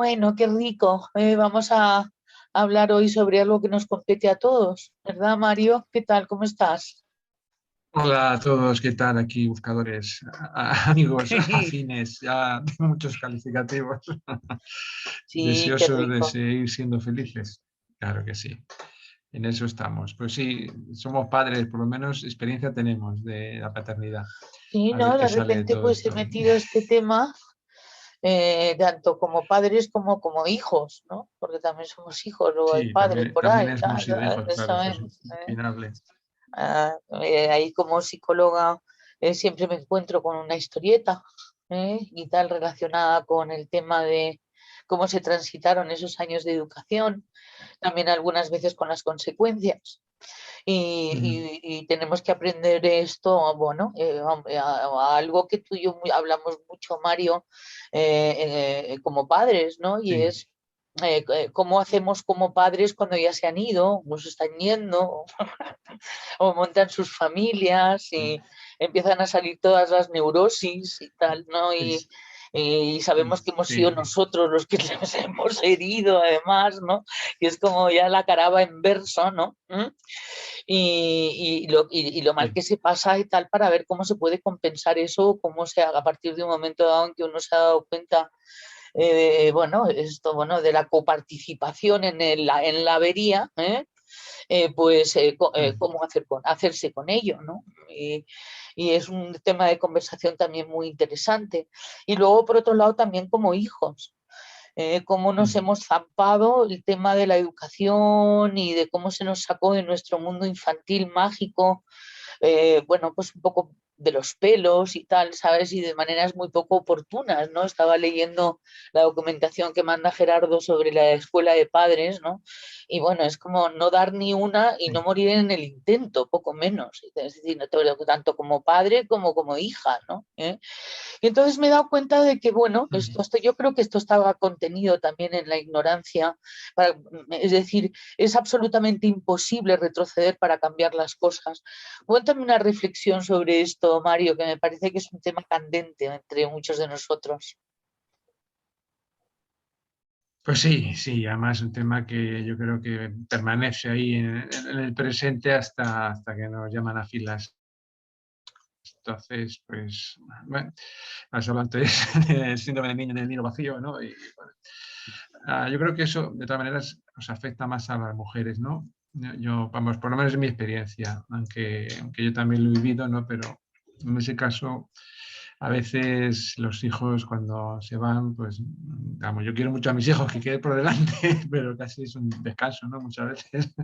Bueno, qué rico. Vamos a hablar hoy sobre algo que nos compete a todos, ¿verdad, Mario? ¿Qué tal? ¿Cómo estás? Hola a todos, ¿qué tal? Aquí buscadores, amigos afines, ya tengo muchos calificativos, Sí, qué deseosos de rico. seguir siendo felices. Claro que sí, en eso estamos. Pues sí, somos padres, por lo menos experiencia tenemos de la paternidad. Sí, A ¿no? ver De qué sale de repente todo pues he esto. metido este tema tanto como padres como hijos, ¿no? Porque también somos hijos, luego hay Sí, padres también, por también ahí, hemos sido hijos, claro, eso eso es. es ¿Eh? opinable. Ahí como psicóloga siempre me encuentro con una historieta y tal relacionada con el tema de cómo se transitaron esos años de educación, también algunas veces con las consecuencias. Mm, Y tenemos que aprender esto, bueno, a algo que tú y yo hablamos mucho, Mario, como padres, ¿no? Y sí. es cómo hacemos como padres cuando ya se han ido, o se están yendo, o montan sus familias y empiezan a salir todas las neurosis y tal, ¿no? Y sabemos que hemos sido Sí. nosotros los que les hemos herido, además, ¿no? Y es como ya la caraba en verso, ¿no? Y lo mal Sí. que se pasa y tal para ver cómo se puede compensar eso, cómo se haga a partir de un momento dado en que uno se ha dado cuenta, bueno, esto, bueno, de la coparticipación en la avería, pues Mm, cómo hacerse con ello, ¿no? Y es un tema de conversación también muy interesante. Y luego, por otro lado, también como hijos. Cómo nos mm. hemos zampado el tema de la educación y de cómo se nos sacó de nuestro mundo infantil mágico, bueno, pues un poco de los pelos y tal, ¿sabes? Y de maneras muy poco oportunas, ¿no? Estaba leyendo la documentación que manda Gerardo sobre la escuela de padres, ¿no? Y bueno, es como no dar ni una y no Sí. morir en el intento, poco menos. Es decir, no tanto como padre como hija, ¿no? Y entonces me he dado cuenta de que, bueno, Mm. yo creo que esto estaba contenido también en la ignorancia, es decir, es absolutamente imposible retroceder para cambiar las cosas. Cuéntame una reflexión sobre esto, Mario, que me parece que es un tema candente entre muchos de nosotros. Pues sí, sí, además es un tema que yo creo que permanece ahí en el presente hasta que nos llaman a filas. Entonces, pues, bueno, has hablado antes del síndrome del niño en el nido vacío, ¿no? Y, bueno, yo creo que eso, de todas maneras, os afecta más a las mujeres, ¿no? Vamos, por lo menos en mi experiencia, aunque yo también lo he vivido, ¿no? Pero en ese caso, a veces los hijos cuando se van, pues, vamos, yo quiero mucho a mis hijos que queden por delante, pero casi es un descanso, ¿no? Muchas veces,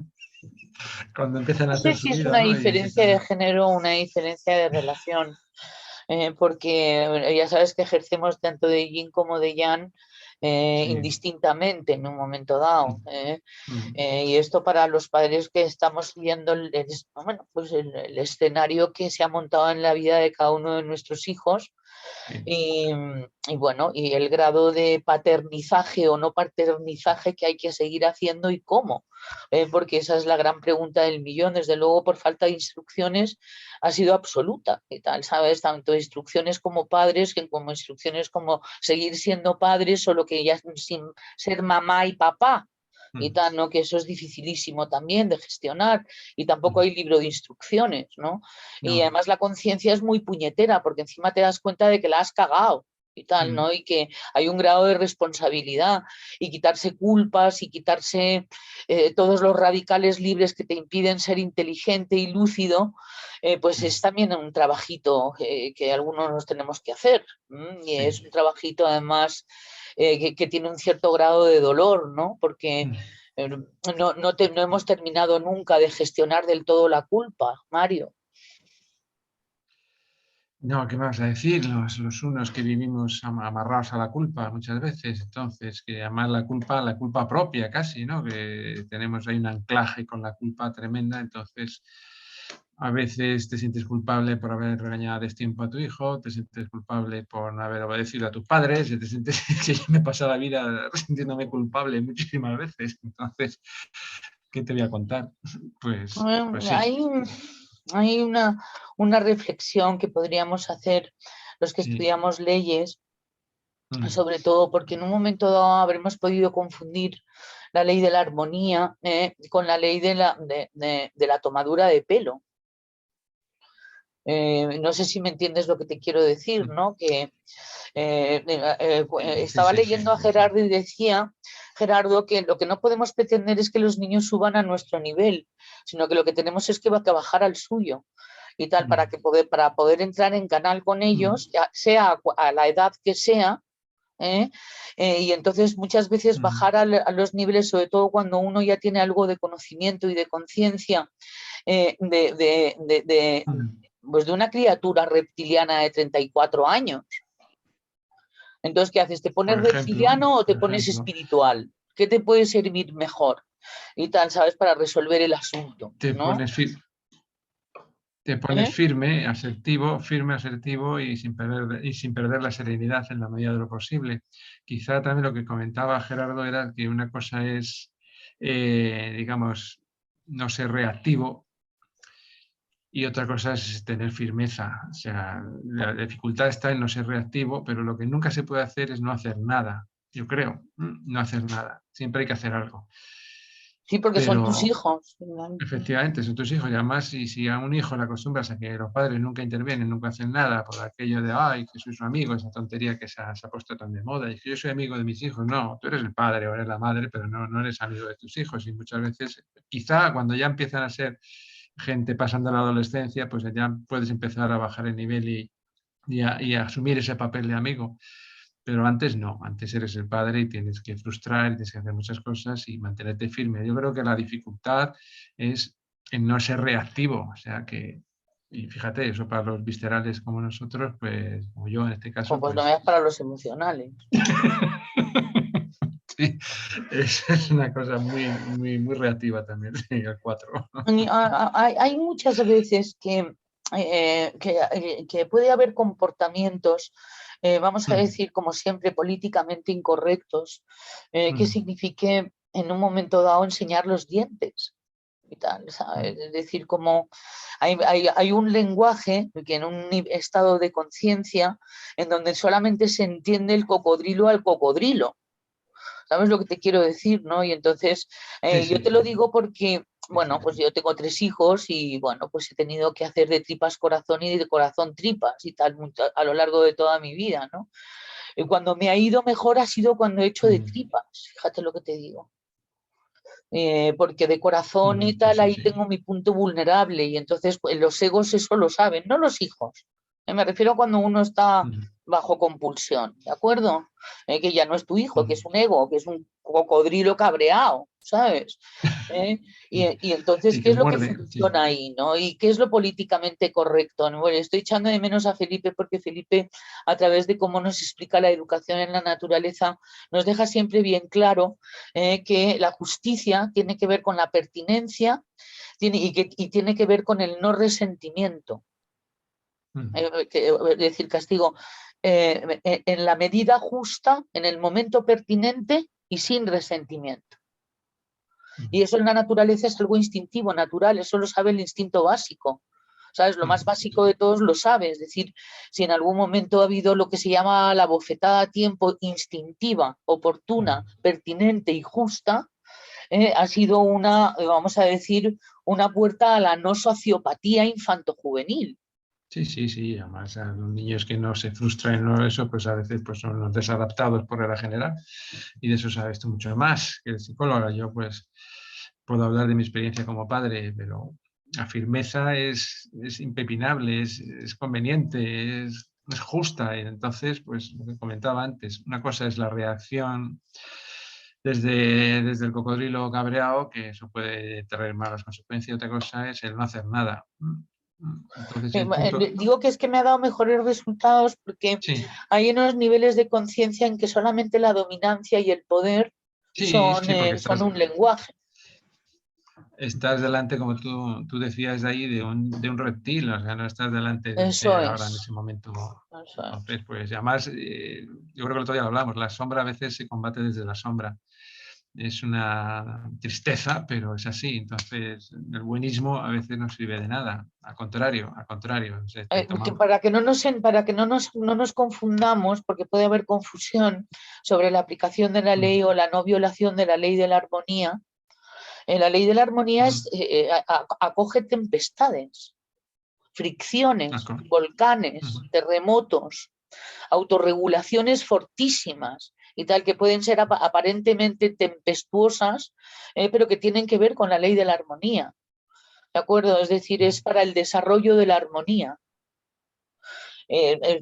cuando empiezan a No sé hacer si su es vida, una ¿no? Y diferencia empiezan de a... género o una diferencia de relación. Porque ya sabes que ejercemos tanto de yin como de yang Sí. indistintamente en un momento dado. Mm, mm, Y esto para los padres que estamos viendo bueno, pues el escenario que se ha montado en la vida de cada uno de nuestros hijos sí. y, y bueno, y el grado de paternizaje o no paternizaje que hay que seguir haciendo y cómo, porque esa es la gran pregunta del millón. Desde luego, por falta de instrucciones ha sido absoluta y tal, ¿sabes? Tanto instrucciones como padres, que como instrucciones como seguir siendo padres, solo que ya sin ser mamá y papá y Mm, tal, ¿no? Que eso es dificilísimo también de gestionar y tampoco mm. hay libro de instrucciones, ¿no? Y No. además la conciencia es muy puñetera porque encima te das cuenta de que la has cagado y tal, Mm, ¿no? Y que hay un grado de responsabilidad y quitarse culpas y quitarse todos los radicales libres que te impiden ser inteligente y lúcido, pues mm, es también un trabajito que algunos nos tenemos que hacer. Y sí. es un trabajito además que tiene un cierto grado de dolor, ¿no? Porque Mm. eh, no hemos terminado nunca de gestionar del todo la culpa, Mario. No, ¿qué me vas a decir? Los unos que vivimos amarrados a la culpa muchas veces, entonces, que además la culpa propia casi, ¿no? Que tenemos ahí un anclaje con la culpa tremenda, entonces a veces te sientes culpable por haber regañado a destiempo a tu hijo, te sientes culpable por no haber obedecido a tus padres, y te sientes que yo me he pasado la vida sintiéndome culpable muchísimas veces, entonces, ¿qué te voy a contar? Pues sí, Hay, hay una reflexión que podríamos hacer los que sí. estudiamos leyes sobre todo porque en un momento dado habremos podido confundir la ley de la armonía con la ley de la tomadura de pelo. No sé si me entiendes lo que te quiero decir, ¿no? Que Sí, estaba sí, sí. leyendo a Gerardo y decía, Gerardo, que lo que no podemos pretender es que los niños suban a nuestro nivel, sino que lo que tenemos es que bajar al suyo y tal, para poder entrar en canal con ellos, sea a la edad que sea. Y entonces muchas veces bajar a los niveles, sobre todo cuando uno ya tiene algo de conocimiento y de conciencia pues de una criatura reptiliana de 34 años. Entonces, ¿qué haces? ¿Te pones reptiliano o te pones espiritual? ¿Qué te puede servir mejor? Y tal, ¿sabes? Para resolver el asunto, ¿no? Te pones firme, asertivo y sin perder la serenidad en la medida de lo posible. Quizá también lo que comentaba Gerardo era que una cosa es, digamos, no ser reactivo y otra cosa es tener firmeza. O sea, la dificultad está en no ser reactivo, pero lo que nunca se puede hacer es no hacer nada. Yo creo, no hacer nada. Siempre hay que hacer algo. Sí, porque son tus Pero hijos. efectivamente, son tus hijos y además si a un hijo le acostumbras a que los padres nunca intervienen, nunca hacen nada por aquello de, ay, que soy su amigo, esa tontería que se ha puesto tan de moda, y que yo soy amigo de mis hijos, no, tú eres el padre o eres la madre, pero no eres amigo de tus hijos y muchas veces, quizá cuando ya empiezan a ser gente pasando la adolescencia, pues ya puedes empezar a bajar el nivel y a asumir ese papel de amigo. Pero antes no, antes eres el padre y tienes que frustrar, tienes que hacer muchas cosas y mantenerte firme. Yo creo que la dificultad es en no ser reactivo, o sea que, y fíjate, eso para los viscerales como nosotros, pues, como yo en este caso, Pues no pues... veas para los emocionales. Sí, es una cosa muy reactiva también, sí, el 4. Hay muchas veces que puede haber comportamientos, vamos a decir, como siempre, políticamente incorrectos, que signifique en un momento dado enseñar los dientes y tal, ¿sabes? Es decir, como hay un lenguaje que en un estado de conciencia en donde solamente se entiende el cocodrilo al cocodrilo. ¿Sabes lo que te quiero decir, no? Y entonces, Sí, yo sí, te lo digo porque, sí, bueno, pues yo tengo 3 hijos y, bueno, pues he tenido que hacer de tripas corazón y de corazón tripas y tal a lo largo de toda mi vida, ¿no? Y cuando me ha ido mejor ha sido cuando he hecho de tripas, fíjate lo que te digo. Porque de corazón y sí, tal, sí, ahí sí. tengo mi punto vulnerable y entonces pues, los egos eso lo saben, no los hijos. Me refiero a cuando uno está bajo compulsión, ¿de acuerdo? Que ya no es tu hijo, que es un ego, que es un cocodrilo cabreado, ¿sabes? Y entonces, Sí, ¿qué que es lo que muerde, sí. funciona ahí, no? ¿Y qué es lo políticamente correcto? ¿No? Bueno, estoy echando de menos a Felipe porque Felipe, a través de cómo nos explica la educación en la naturaleza, nos deja siempre bien claro que la justicia tiene que ver con la pertinencia y tiene que ver con el no resentimiento. Es decir, castigo en la medida justa, en el momento pertinente y sin resentimiento. Y eso en la naturaleza es algo instintivo, natural, eso lo sabe el instinto básico. ¿Sabes? Lo más básico de todos lo sabe. Es decir, si en algún momento ha habido lo que se llama la bofetada a tiempo instintiva, oportuna, pertinente y justa, ha sido vamos a decir, una puerta a la no sociopatía infanto-juvenil. Sí, sí, sí. Además, a los niños que no se frustran en eso, pues a veces pues, son los desadaptados por regla general. Y de eso sabes tú mucho más que el psicólogo. Yo, pues, puedo hablar de mi experiencia como padre, pero la firmeza es impepinable, es conveniente, es justa. Y entonces, pues, lo que comentaba antes, una cosa es la reacción desde el cocodrilo cabreado, que eso puede traer malas consecuencias, otra cosa es el no hacer nada. Entonces, el punto... Digo que es que me ha dado mejores resultados porque Sí, hay unos niveles de conciencia en que solamente la dominancia y el poder sí, sí, porque son un lenguaje. estás delante, como tú decías de ahí, de un reptil, o sea, no estás delante de un Eso ser ahora en es. ese momento. Eso es. Entonces, pues además, yo creo que el otro día lo hablamos, la sombra a veces se combate desde la sombra. es una tristeza, pero es así. Entonces, el buenismo a veces no sirve de nada. Al contrario, Para que no nos confundamos, porque puede haber confusión sobre la aplicación de la ley o la no violación de la ley de la armonía. La ley de la armonía acoge tempestades, fricciones, volcanes, terremotos, autorregulaciones fortísimas y tal, que pueden ser aparentemente tempestuosas, pero que tienen que ver con la ley de la armonía. ¿De acuerdo? Es decir, es para el desarrollo de la armonía.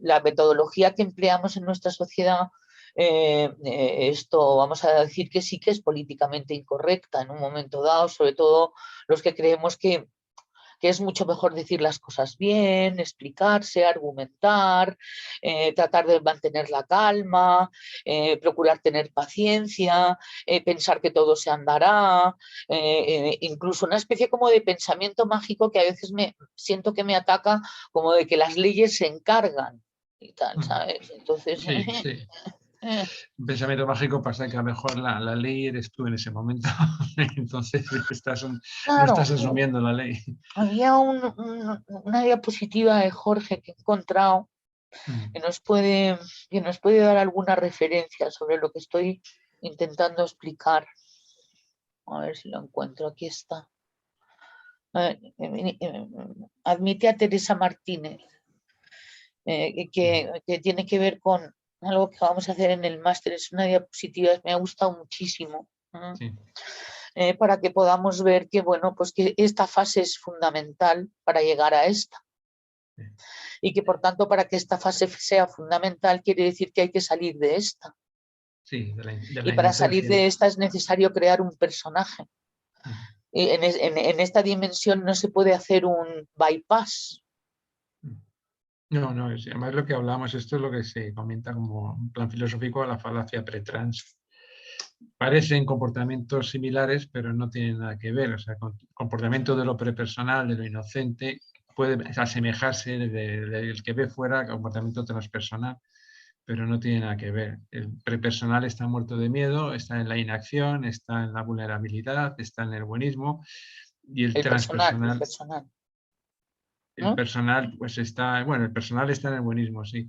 La metodología que empleamos en nuestra sociedad, esto vamos a decir que sí que es políticamente incorrecta en un momento dado, sobre todo los que creemos que es mucho mejor decir las cosas bien, explicarse, argumentar, tratar de mantener la calma, procurar tener paciencia, pensar que todo se andará, incluso una especie como de pensamiento mágico que a veces siento que me ataca, como de que las leyes se encargan y tal, ¿sabes? Entonces... Sí, sí. Un pensamiento mágico pasa que a lo mejor la ley eres tú en ese momento. Entonces no estás asumiendo la ley. Había una diapositiva de Jorge que he encontrado que nos puede dar alguna referencia sobre lo que estoy intentando explicar. A ver si lo encuentro. Aquí está. Admite a Teresa Martínez, que tiene que ver con algo que vamos a hacer en el máster. Es una diapositiva, me ha gustado muchísimo. Sí. Para que podamos ver que, bueno, pues que esta fase es fundamental para llegar a esta. Y que, por tanto, para que esta fase sea fundamental, quiere decir que hay que salir de esta. Sí, y para salir de esta es necesario crear un personaje. Y en esta dimensión no se puede hacer un bypass. No, además lo que hablamos, esto es lo que se comenta como un plan filosófico a la falacia pretrans. Parecen comportamientos similares, pero no tienen nada que ver. O sea, comportamiento de lo prepersonal, de lo inocente, puede asemejarse del que ve fuera al comportamiento transpersonal, pero no tiene nada que ver. El prepersonal está muerto de miedo, está en la inacción, está en la vulnerabilidad, está en el buenismo, y el transpersonal... El personal pues está, bueno, el personal está en el buenismo, sí.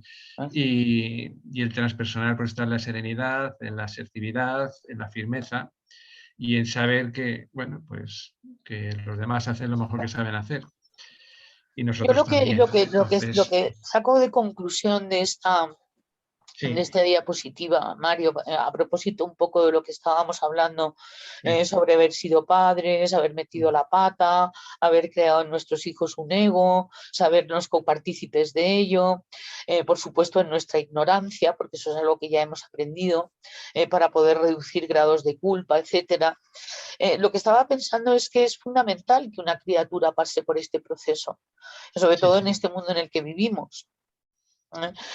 Y el transpersonal pues está en la serenidad, en la asertividad, en la firmeza y en saber que, bueno, pues que los demás hacen lo mejor que saben hacer. Y nosotros también. Lo que saco de conclusión de esta... Sí. En esta diapositiva, Mario, a propósito un poco de lo que estábamos hablando sobre haber sido padres, haber metido la pata, haber creado en nuestros hijos un ego, sabernos copartícipes de ello, por supuesto en nuestra ignorancia, porque eso es algo que ya hemos aprendido, para poder reducir grados de culpa, etcétera. Lo que estaba pensando es que es fundamental que una criatura pase por este proceso, sobre todo en este mundo en el que vivimos.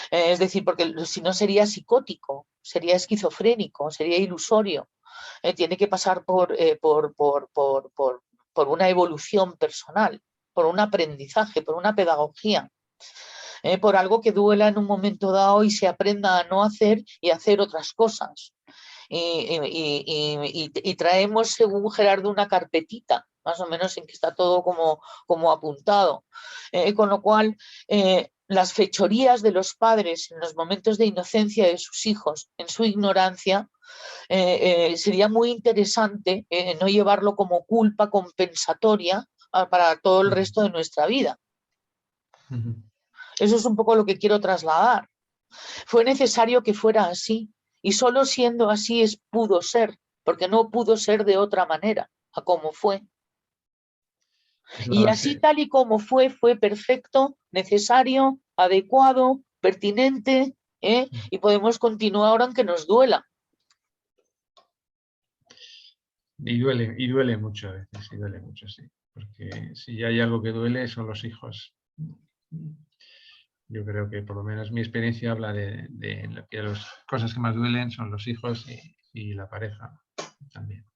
Es decir, porque si no sería psicótico, sería esquizofrénico, sería ilusorio. Tiene que pasar por una evolución personal, por un aprendizaje, por una pedagogía, por algo que duela en un momento dado y se aprenda a no hacer y hacer otras cosas. Y traemos, según Gerardo, una carpetita, más o menos en que está todo como apuntado. Con lo cual, las fechorías de los padres en los momentos de inocencia de sus hijos, en su ignorancia, sería muy interesante no llevarlo como culpa compensatoria para todo el resto de nuestra vida. Eso es un poco lo que quiero trasladar. Fue necesario que fuera así, y solo siendo así pudo ser, porque no pudo ser de otra manera, a como fue. Y así tal y como fue perfecto, necesario, adecuado, pertinente, y podemos continuar aunque nos duela. Y duele mucho a veces, y duele mucho, sí. Porque si hay algo que duele son los hijos. Yo creo que por lo menos mi experiencia habla de que las cosas que más duelen son los hijos y la pareja también.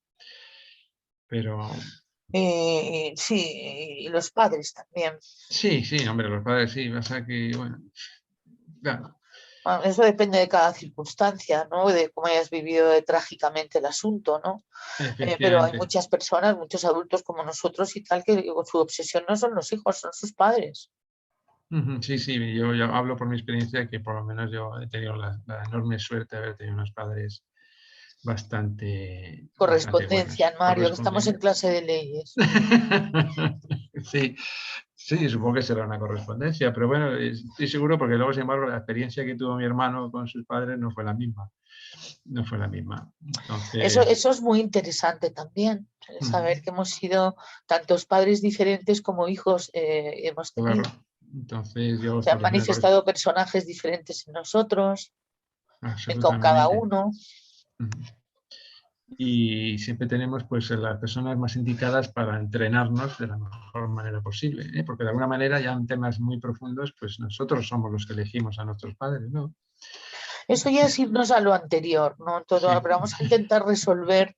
Pero... sí, y los padres también. Sí, hombre, los padres sí. Pasa que, bueno, claro, Bueno, eso depende de cada circunstancia, ¿no? De cómo hayas vivido trágicamente el asunto, ¿no? Pero hay Efectivamente. muchas personas, muchos adultos como nosotros y tal, que su obsesión no son los hijos, son sus padres. Ujú, sí, sí, yo hablo por mi experiencia que por lo menos yo he tenido la enorme suerte de haber tenido unos padres bastante Correspondencia, buenos. Mario, que estamos en Corresponden. clase de leyes. Sí, sí, supongo que será una correspondencia, pero bueno, estoy seguro porque luego, sin embargo, la experiencia que tuvo mi hermano con sus padres no fue la misma. No fue la misma. Entonces, Eso es muy interesante también, saber mm, que hemos sido tantos padres diferentes como hijos hemos claro. tenido. Entonces yo Se han por tener manifestado personajes diferentes en nosotros, con cada absolutamente. uno. Ujú. Y siempre tenemos pues las personas más indicadas para entrenarnos de la mejor manera posible, ¿eh? Porque de alguna manera ya en temas muy profundos pues nosotros somos los que elegimos a nuestros padres, ¿no? Eso ya es irnos a lo anterior, ¿no? Todo, Sí. pero vamos a intentar resolver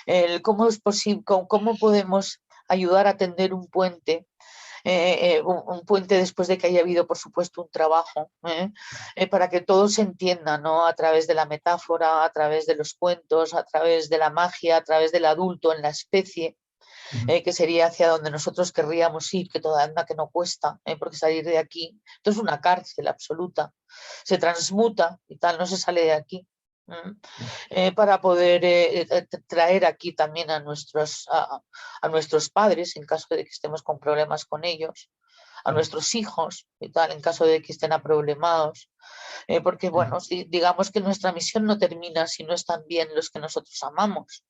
el cómo es posible, cómo podemos ayudar a tender un puente, un puente después de que haya habido, por supuesto, un trabajo, para que todo se entienda, ¿no? A través de la metáfora, a través de los cuentos, a través de la magia, a través del adulto en la especie, Ujú. que sería hacia donde nosotros querríamos ir, que toda anda que no cuesta, porque salir de aquí, esto es una cárcel absoluta, se transmuta y tal, no se sale de aquí. Para poder traer aquí también a nuestros padres en caso de que estemos con problemas con ellos, a nuestros hijos y tal en caso de que estén aproblemados, porque Sí. bueno, si, digamos que nuestra misión no termina si no están bien los que nosotros amamos.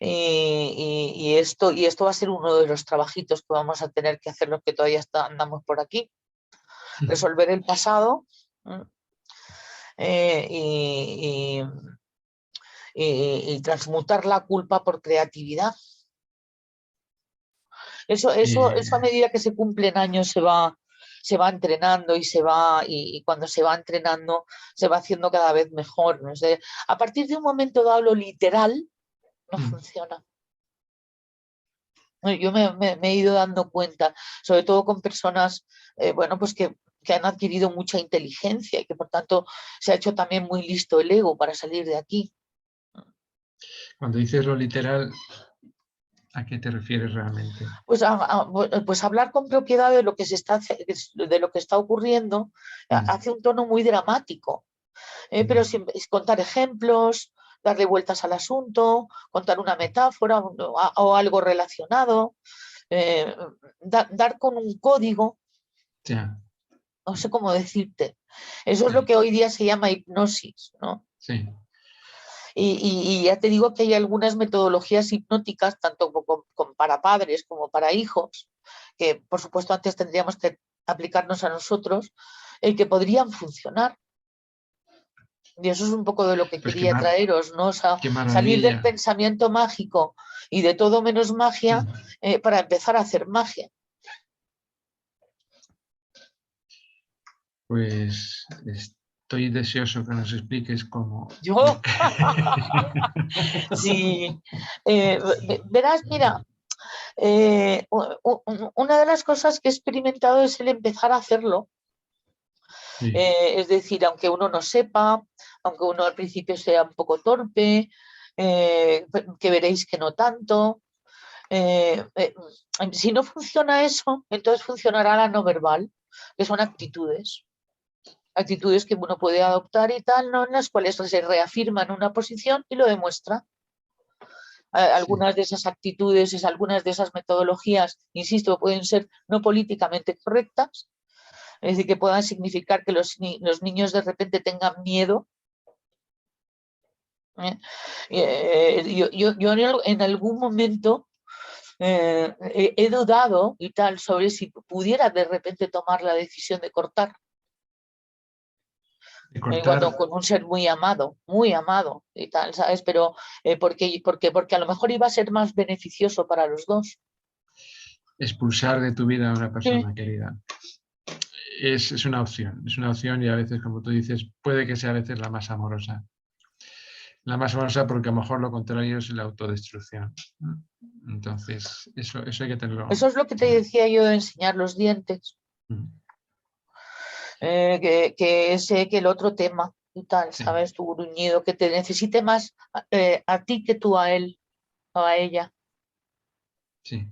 Y esto va a ser uno de los trabajitos que vamos a tener que hacer los que todavía andamos por aquí, resolver el pasado, eh, y, y transmutar la culpa por creatividad. Eso a Eh, medida que se cumplen años se va entrenando y cuando se va entrenando se va haciendo cada vez mejor, ¿no? A partir de un momento dado lo literal no mm. funciona. Yo me he ido dando cuenta, sobre todo con personas, bueno, pues que han adquirido mucha inteligencia y que por tanto se ha hecho también muy listo el ego para salir de aquí. Cuando dices lo literal, ¿a qué te refieres realmente? Pues, pues hablar con propiedad de lo que de lo que está ocurriendo Mm, hace un tono muy dramático, pero ya. es contar ejemplos, darle vueltas al asunto, contar una metáfora o algo relacionado, eh, dar con un código, Ya, no sé cómo decirte. Eso es lo sí, que hoy día se llama hipnosis, ¿no? sí. Y ya te digo que hay algunas metodologías hipnóticas, tanto para padres como para hijos, que por supuesto antes tendríamos que aplicarnos a nosotros, que podrían funcionar. Y eso es un poco de lo que Pues quería traeros, ¿no? O sea, qué salir del maravilla. pensamiento mágico y de todo menos magia, Mm. para empezar a hacer magia. Pues estoy deseoso que nos expliques cómo. Yo, Porque sí, verás, mira, una de las cosas que he experimentado es el empezar a hacerlo. sí, Es decir, aunque uno no sepa, aunque uno al principio sea un poco torpe, que veréis que no tanto. Si no funciona eso, entonces funcionará la no verbal, que son actitudes. Actitudes que uno puede adoptar y tal, ¿no? En las cuales se reafirma en una posición y lo demuestra. sí. Algunas de esas actitudes, algunas de esas metodologías, insisto, pueden ser no políticamente correctas, es decir, que puedan significar que los niños de repente tengan miedo. ¿eh? Yo en algún momento he dudado y tal sobre si pudiera de repente tomar la decisión de cortar, De cortar. cuando con un ser muy amado y tal, ¿sabes? Pero porque a lo mejor iba a ser más beneficioso para los dos. Expulsar de tu vida a una Sí. persona querida. Es es una opción y a veces, como tú dices, puede que sea a veces la más amorosa. La más amorosa porque a lo mejor lo contrario es la autodestrucción. Entonces, eso hay que tenerlo. Eso es lo que te decía yo de enseñar los dientes. Mm. que ese que el otro tema y tal, sí, ¿sabes? Tu gruñido, que te necesite más a ti que tú a él o a ella. sí.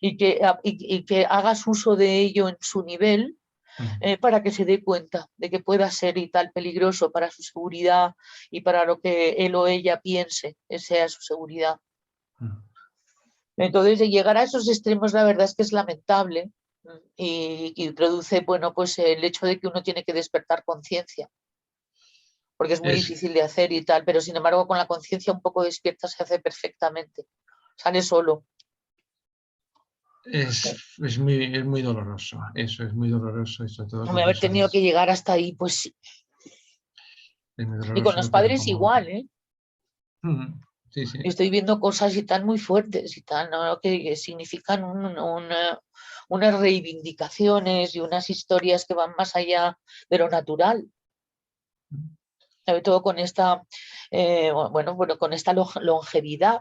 Y que hagas uso de ello en su nivel Mm, para que se dé cuenta de que pueda ser y tal peligroso para su seguridad y para lo que él o ella piense que sea su seguridad. mm. Entonces, de llegar a esos extremos, la verdad es que es lamentable y produce, bueno, pues el hecho de que uno tiene que despertar conciencia, porque es muy Es, difícil de hacer y tal, pero sin embargo con la conciencia un poco despierta se hace perfectamente, sale solo. es muy doloroso, eso es muy doloroso y sobre todo con Hombre, haber tenido que personas, llegar hasta ahí, pues sí. es muy Y con los doloroso, pero padres como... igual, ¿eh? Mm, sí, sí, Estoy viendo cosas y tan muy fuertes y tan, ¿no? Que significan unas reivindicaciones y unas historias que van más allá de lo natural. Sobre todo con esta, bueno, con esta longevidad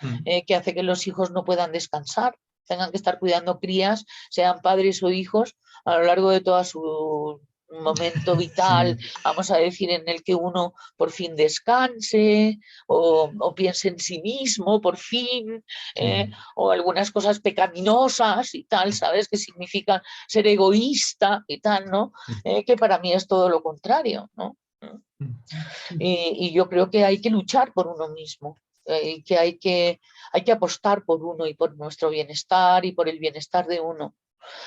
mm, que hace que los hijos no puedan descansar, tengan que estar cuidando crías, sean padres o hijos, a lo largo de toda su momento vital, sí, vamos a decir, en el que uno por fin descanse o piense en sí mismo, por fin, sí, o algunas cosas pecaminosas y tal, ¿sabes? Que significan ser egoísta y tal, ¿no? sí, Que para mí es todo lo contrario, ¿no? mm, sí. Y yo creo que hay que luchar por uno mismo, y que hay que apostar por uno y por nuestro bienestar y por el bienestar de uno.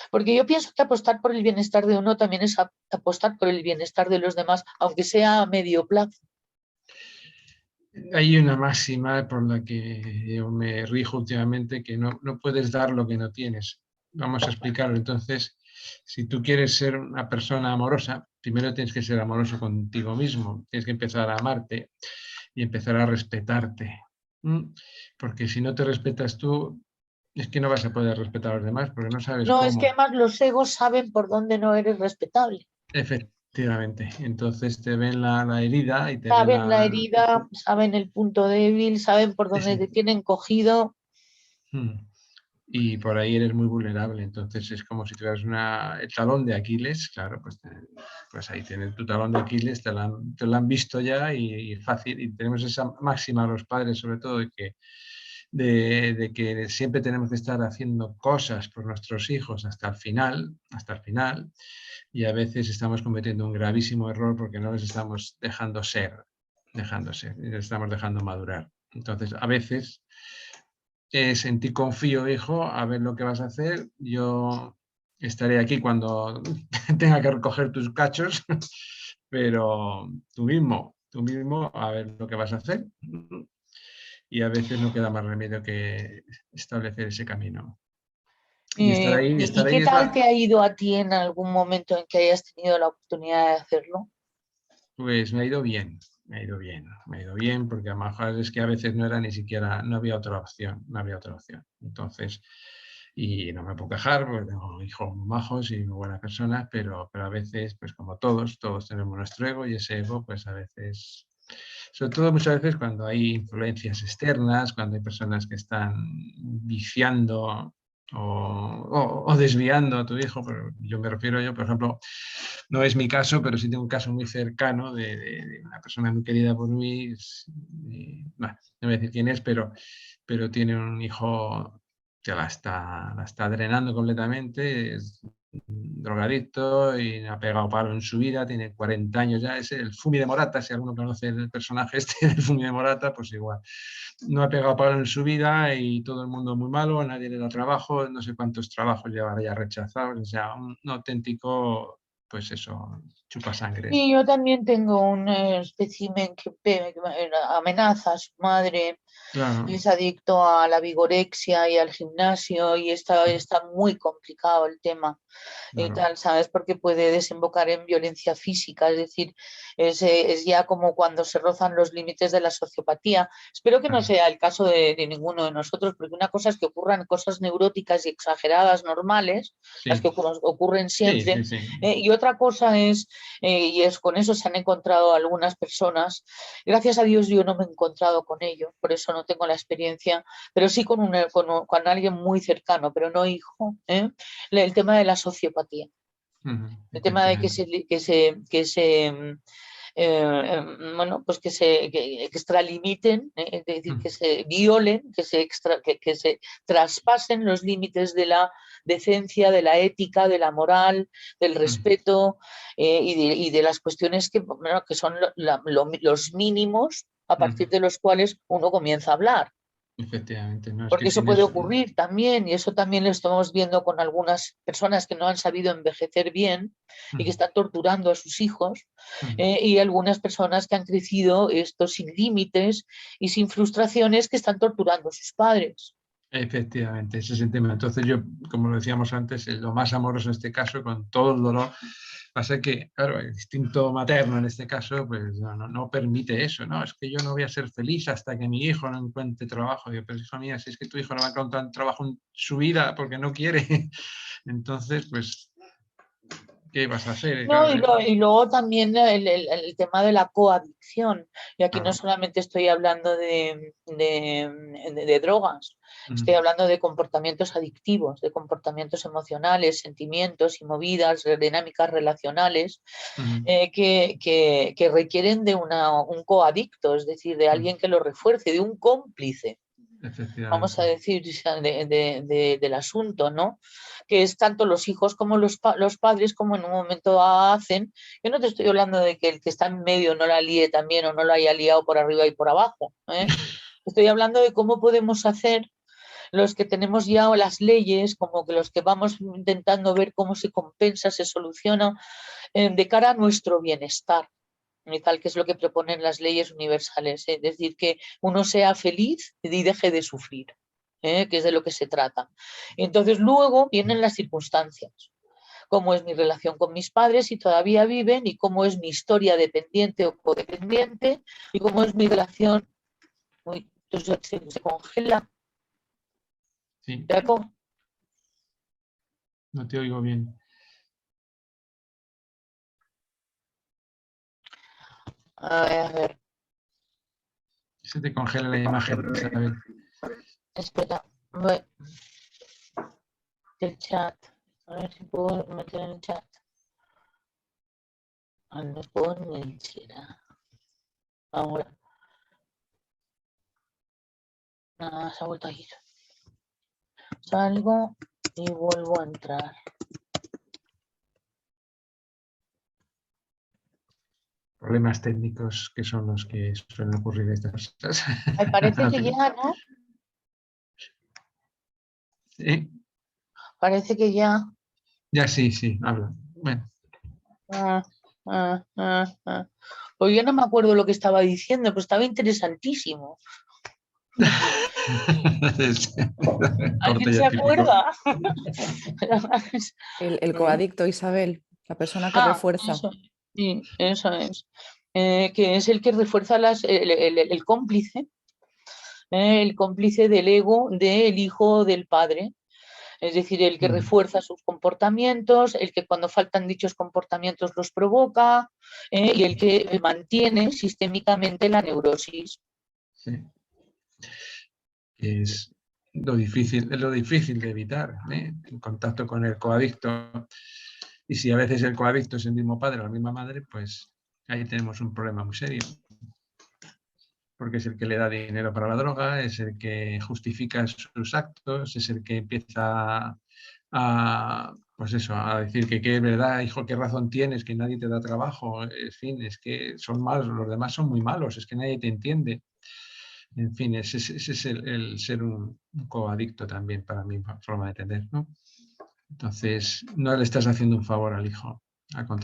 Porque yo pienso que apostar por el bienestar de uno también es apostar por el bienestar de los demás, aunque sea a medio plazo. Hay una máxima por la que yo me rijo últimamente, que no puedes dar lo que no tienes. Vamos a explicarlo. Entonces, si tú quieres ser una persona amorosa, primero tienes que ser amoroso contigo mismo, tienes que empezar a amarte y empezar a respetarte. ¿Mm? Porque si no te respetas tú, es que no vas a poder respetar a los demás porque no sabes No, es que cómo. además los egos saben por dónde no eres respetable. Efectivamente. Entonces te ven la herida y te ven Saben la herida, saben el punto débil, saben por dónde te ese- tienen cogido. Mm. Y por ahí eres muy vulnerable. Entonces es como si tuvieras el talón de Aquiles, claro, pues, pues ahí tienes tu talón de Aquiles, te lo han visto ya y fácil. Y tenemos esa máxima los padres, sobre todo, de que siempre tenemos que estar haciendo cosas por nuestros hijos hasta el final, y a veces estamos cometiendo un gravísimo error porque no les estamos dejando ser, y les estamos dejando madurar. Entonces, a veces en ti confío, hijo, a ver lo que vas a hacer. Yo estaré aquí cuando tenga que recoger tus cachos, pero tú mismo, a ver lo que vas a hacer. Y a veces no queda más remedio que establecer ese camino. Y ¿Y estar qué ahí es tal la, te ha ido a ti en algún momento en que hayas tenido la oportunidad de hacerlo? pues me ha ido bien, me ha ido bien, porque a lo mejor es que a veces no era ni siquiera, no había otra opción, no había otra opción. Entonces, y no me puedo quejar, porque tengo hijos muy majos y muy buenas personas, pero a veces, pues como todos tenemos nuestro ego y ese ego, pues a veces, sobre todo muchas veces cuando hay influencias externas, cuando hay personas que están viciando o desviando a tu hijo, pero yo me refiero yo, por ejemplo, no es mi caso, pero sí tengo un caso muy cercano de una persona muy querida por mí, bueno, no voy a decir quién es, pero tiene un hijo que la está drenando completamente, es drogadicto y ha pegado palo en su vida, tiene 40 años ya, es el Fumi de Morata, si alguno conoce el personaje este del Fumi de Morata, pues igual. No ha pegado palo en su vida y todo el mundo muy malo, nadie le da trabajo, no sé cuántos trabajos llevará ya rechazados, o sea, un auténtico, pues eso, chupa Y sangres. yo también tengo un espécimen que amenaza a su madre, Claro, es adicto a la vigorexia y al gimnasio y está muy complicado el tema y claro, tal, ¿sabes? Porque puede desembocar en violencia física, es decir, es ya como cuando se rozan los límites de la sociopatía. Espero que no claro. sea el caso de ninguno de nosotros, porque una cosa es que ocurran cosas neuróticas y exageradas normales, las que Sí, ocurren sí, siempre, sí, sí. y otra cosa es, y es con eso se han encontrado algunas personas, gracias a Dios yo no me he encontrado con ello, por eso no tengo la experiencia, pero sí con alguien muy cercano, pero no hijo, ¿eh? El tema de la sociopatía. El tema de bueno, pues que extralimiten, es decir, que se violen, que se traspasen los límites de la decencia, de la ética, de la moral, del respeto y de las cuestiones bueno, que son los mínimos a partir de los cuales uno comienza a hablar. Efectivamente, no, es Porque que eso sin puede eso... ocurrir también, y eso también lo estamos viendo con algunas personas que no han sabido envejecer bien y que están torturando a sus hijos, y algunas personas que han crecido esto sin límites y sin frustraciones que están torturando a sus padres. Efectivamente, ese es el tema. Entonces yo, como lo decíamos antes, lo más amoroso en este caso, con todo el dolor, pasa que, claro, el instinto materno en este caso, pues no permite eso, ¿no? Es que yo no voy a ser feliz hasta que mi hijo no encuentre trabajo. Yo, pero hija mía, si es que tu hijo no va a encontrar trabajo en su vida porque no quiere, entonces, pues, ¿qué vas a hacer? No, Claro, y luego también el tema de la coadicción. Y aquí no claro. solamente estoy hablando de drogas, estoy hablando de comportamientos adictivos, de comportamientos emocionales, sentimientos y movidas, dinámicas relacionales, que requieren de un coadicto, es decir, de alguien que lo refuerce, de un cómplice, vamos a Efectivamente. decir, del asunto, ¿no? Que es tanto los hijos como los padres, como en un momento hacen. Yo no te estoy hablando de que el que está en medio no la líe también o no lo haya liado por arriba y por abajo, ¿eh? Estoy hablando de cómo podemos hacer los que tenemos ya las leyes, como que los que vamos intentando ver cómo se compensa, se soluciona, de cara a nuestro bienestar, y tal, que es lo que proponen las leyes universales, es decir, que uno sea feliz y deje de sufrir, que es de lo que se trata. Entonces luego vienen las circunstancias, cómo es mi relación con mis padres si todavía viven, y cómo es mi historia dependiente o codependiente, y cómo es mi relación. Uy, entonces se congela. Sí, ¿Jacob? no te oigo bien. A ver, Se te congela la imagen, Isabel. espera, el chat, a ver si puedo meter en el chat. ¿Dónde pone? Ahora, nada, se ha vuelto a ir. Salgo y vuelvo a entrar. Problemas técnicos que son los que suelen ocurrir estas cosas. Ay, parece que ya, ¿no? Sí, Parece que ya. ya sí, habla. Bueno. Ah, ah. Pues yo no me acuerdo lo que estaba diciendo, pero estaba interesantísimo. ¿Alguien Corte se ya típico. acuerda? El coadicto, Isabel, la persona que Ah, refuerza. sí, eso es. Que es el que refuerza el cómplice, el cómplice del ego del hijo del padre. Es decir, el que refuerza sus comportamientos, el que cuando faltan dichos comportamientos los provoca, y el que mantiene sistémicamente la neurosis. Sí. Es lo difícil de evitar, el contacto con el coadicto. Y si a veces el coadicto es el mismo padre o la misma madre, pues ahí tenemos un problema muy serio. Porque es el que le da dinero para la droga, es el que justifica sus actos, es el que empieza pues eso, a decir que es verdad, hijo, qué razón tienes, que nadie te da trabajo, en fin, es que son malos, los demás son muy malos, es que nadie te entiende. En fin, ese es el ser un coadicto también para mi forma de entender, ¿no? Entonces, no le estás haciendo un favor al hijo, al contrario.